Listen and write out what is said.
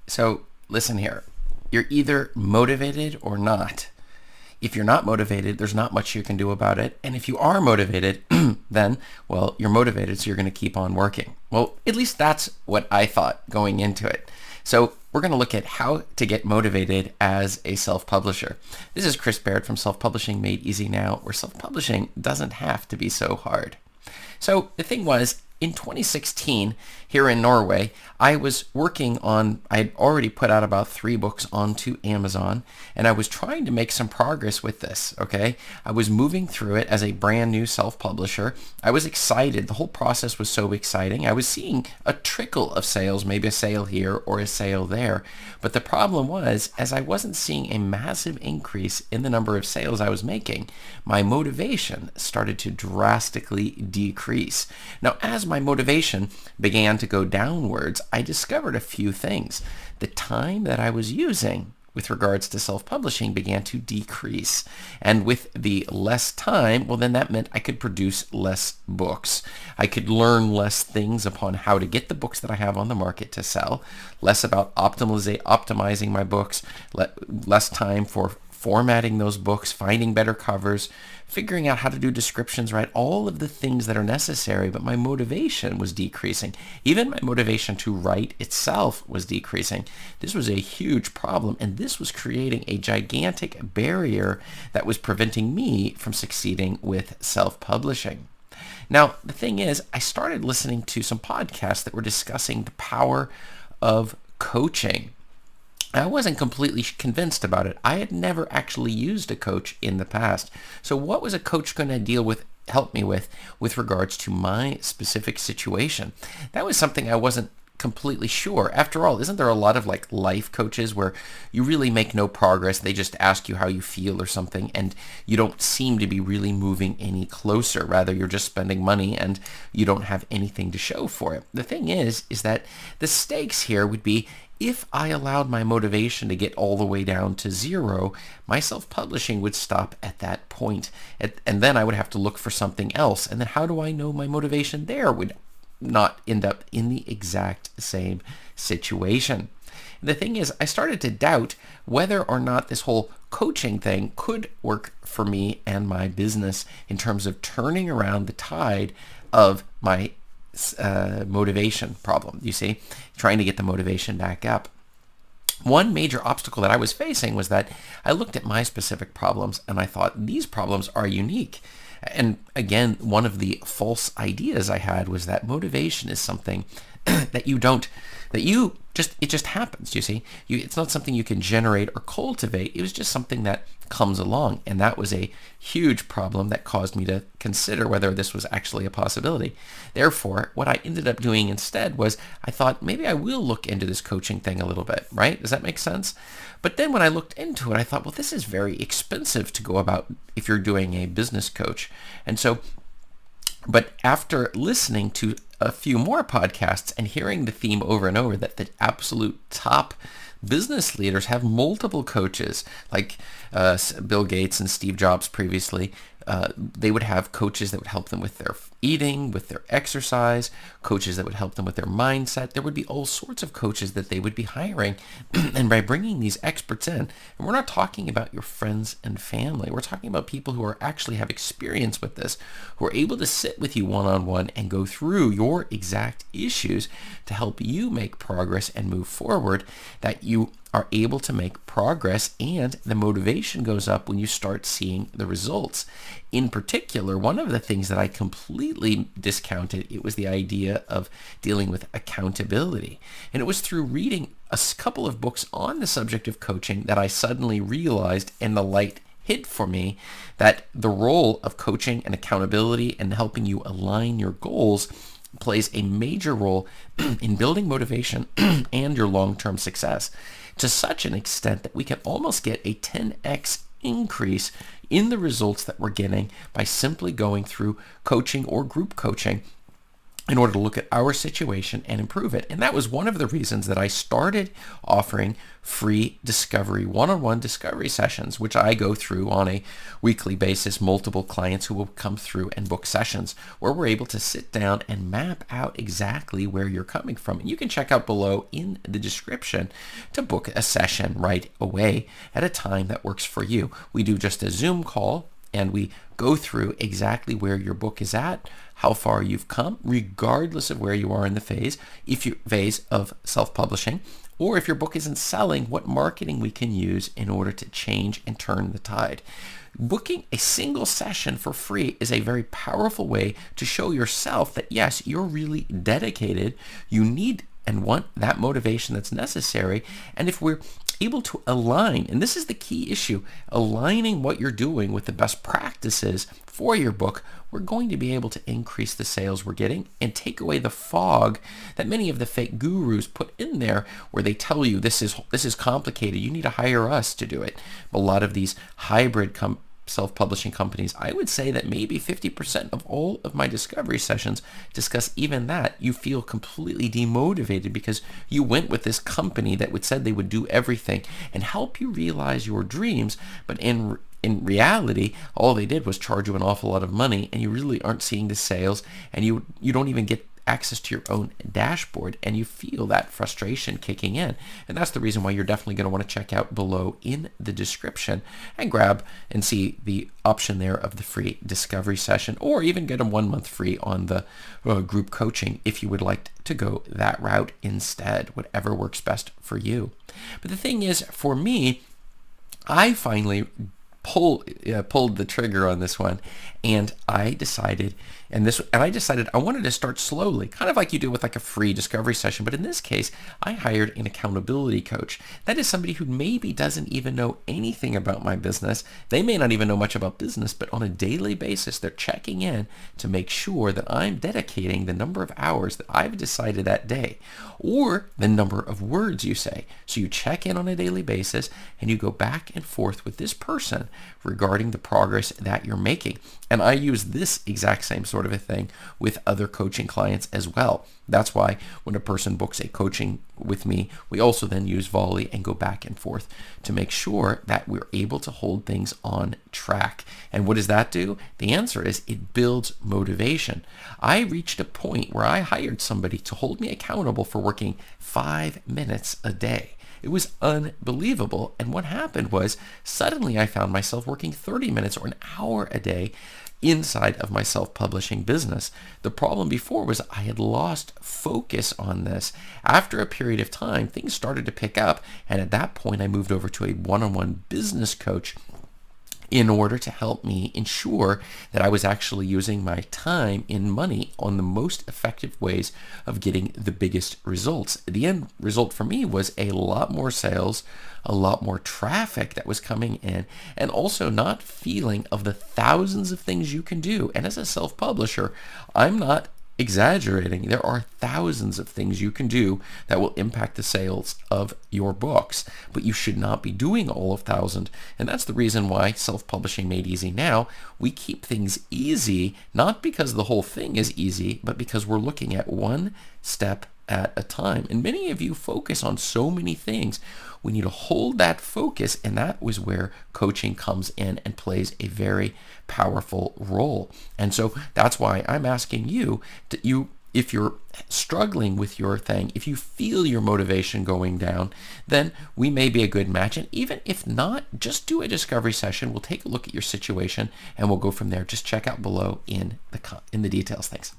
So listen here. You're either motivated or not. If you're not motivated, there's not much you can do about it. And if you are motivated, then, well, you're motivated, so you're going to keep on working. Well, at least that's what I thought going into it. So we're going to look at how to get motivated as a self-publisher. This is Chris Baird from Self-Publishing Made Easy Now, where self-publishing doesn't have to be so hard. So the thing was, in 2016, here in Norway, I was working on, I had already put out about 3 books onto Amazon, and I was trying to make some progress with this, okay? I was moving through it as a brand new self-publisher. I was excited. The whole process was so exciting. I was seeing a trickle of sales, maybe a sale here or a sale there. But the problem was, as I wasn't seeing a massive increase in the number of sales I was making, my motivation started to drastically decrease. Now, as my motivation began to go downwards, I discovered a few things. The time that I was using with regards to self-publishing began to decrease. And with the less time, well, then that meant I could produce less books. I could learn less things upon how to get the books that I have on the market to sell, less about optimizing my books, less time for formatting those books, finding better covers, figuring out how to do descriptions right, all of the things that are necessary, but my motivation was decreasing. Even my motivation to write itself was decreasing. This was a huge problem, and this was creating a gigantic barrier that was preventing me from succeeding with self-publishing. Now, the thing is, I started listening to some podcasts that were discussing the power of coaching. I wasn't completely convinced about it. I had never actually used a coach in the past. So what was a coach going to help me with regards to my specific situation? That was something I wasn't completely sure. After all, isn't there a lot of like life coaches where you really make no progress? They just ask you how you feel or something, and you don't seem to be really moving any closer. Rather, you're just spending money and you don't have anything to show for it. The thing is that the stakes here would be, if I allowed my motivation to get all the way down to 0, my self-publishing would stop at that point. And then I would have to look for something else. And then how do I know my motivation there would not end up in the exact same situation? And the thing is, I started to doubt whether or not this whole coaching thing could work for me and my business in terms of turning around the tide of my motivation problem, you see, trying to get the motivation back up. One major obstacle that I was facing was that I looked at my specific problems and I thought, these problems are unique. And again, one of the false ideas I had was that motivation is something that it just happens, you see. It's not something you can generate or cultivate. It was just something that comes along. And that was a huge problem that caused me to consider whether this was actually a possibility. Therefore, what I ended up doing instead was I thought, maybe I will look into this coaching thing a little bit, right? Does that make sense? But then when I looked into it, I thought, well, this is very expensive to go about if you're doing a business coach. But after listening to a few more podcasts and hearing the theme over and over that the absolute top business leaders have multiple coaches, like Bill Gates and Steve Jobs previously, they would have coaches that would help them with their eating, with their exercise, coaches that would help them with their mindset. There would be all sorts of coaches that they would be hiring. And by bringing these experts in, and we're not talking about your friends and family, we're talking about people who actually have experience with this, who are able to sit with you one-on-one and go through your exact issues to help you make progress and move forward, that you are able to make progress, and the motivation goes up when you start seeing the results. In particular, one of the things that I completely discounted, it was the idea of dealing with accountability. And it was through reading a couple of books on the subject of coaching that I suddenly realized, and the light hit for me, that the role of coaching and accountability and helping you align your goals plays a major role in building motivation and your long-term success, to such an extent that we can almost get a 10x increase in the results that we're getting by simply going through coaching or group coaching in order to look at our situation and improve it. And that was one of the reasons that I started offering free discovery, one-on-one discovery sessions, which I go through on a weekly basis, multiple clients who will come through and book sessions where we're able to sit down and map out exactly where you're coming from. And you can check out below in the description to book a session right away at a time that works for you. We do just a Zoom call and we go through exactly where your book is at, how far you've come, regardless of where you are in the phase of self-publishing, or if your book isn't selling, what marketing we can use in order to change and turn the tide. Booking a single session for free is a very powerful way to show yourself that yes, you're really dedicated, you need and want that motivation that's necessary, and if we're able to align, and this is the key issue, aligning what you're doing with the best practices for your book, we're going to be able to increase the sales we're getting and take away the fog that many of the fake gurus put in there where they tell you this is complicated, you need to hire us to do it. A lot of these hybrid self-publishing companies, I would say that maybe 50% of all of my discovery sessions discuss even that. You feel completely demotivated because you went with this company that said they would do everything and help you realize your dreams, but in reality, all they did was charge you an awful lot of money, and you really aren't seeing the sales, and you don't even get access to your own dashboard, and you feel that frustration kicking in. And that's the reason why you're definitely going to want to check out below in the description and grab and see the option there of the free discovery session, or even get a 1 month free on the group coaching if you would like to go that route instead, whatever works best for you. But the thing is, for me, I finally pulled the trigger on this one, and I decided I wanted to start slowly, kind of like you do with like a free discovery session. But in this case, I hired an accountability coach. That is somebody who maybe doesn't even know anything about my business. They may not even know much about business, but on a daily basis, they're checking in to make sure that I'm dedicating the number of hours that I've decided that day, or the number of words you say. So you check in on a daily basis, and you go back and forth with this person regarding the progress that you're making. And I use this exact same sort of a thing with other coaching clients as well. That's why when a person books a coaching with me, we also then use Volley and go back and forth to make sure that we're able to hold things on track. And what does that do? The answer is it builds motivation. I reached a point where I hired somebody to hold me accountable for working 5 minutes a day. It was unbelievable. And what happened was suddenly I found myself working 30 minutes or an hour a day inside of my self-publishing business. The problem before was I had lost focus on this. After a period of time, things started to pick up. And at that point, I moved over to a one-on-one business coach in order to help me ensure that I was actually using my time and money on the most effective ways of getting the biggest results. The end result for me was a lot more sales, a lot more traffic that was coming in, and also not feeling of the thousands of things you can do. And as a self-publisher, I'm not exaggerating. There are thousands of things you can do that will impact the sales of your books, but you should not be doing all of 1,000. And that's the reason why Self-Publishing Made Easy Now, we keep things easy, not because the whole thing is easy, but because we're looking at one step at a time. And many of you focus on so many things. We need to hold that focus, and that was where coaching comes in and plays a very powerful role. And so that's why I'm asking you, if you're struggling with your thing, if you feel your motivation going down, then we may be a good match. And even if not, just do a discovery session. We'll take a look at your situation, and we'll go from there. Just check out below in the details. Thanks.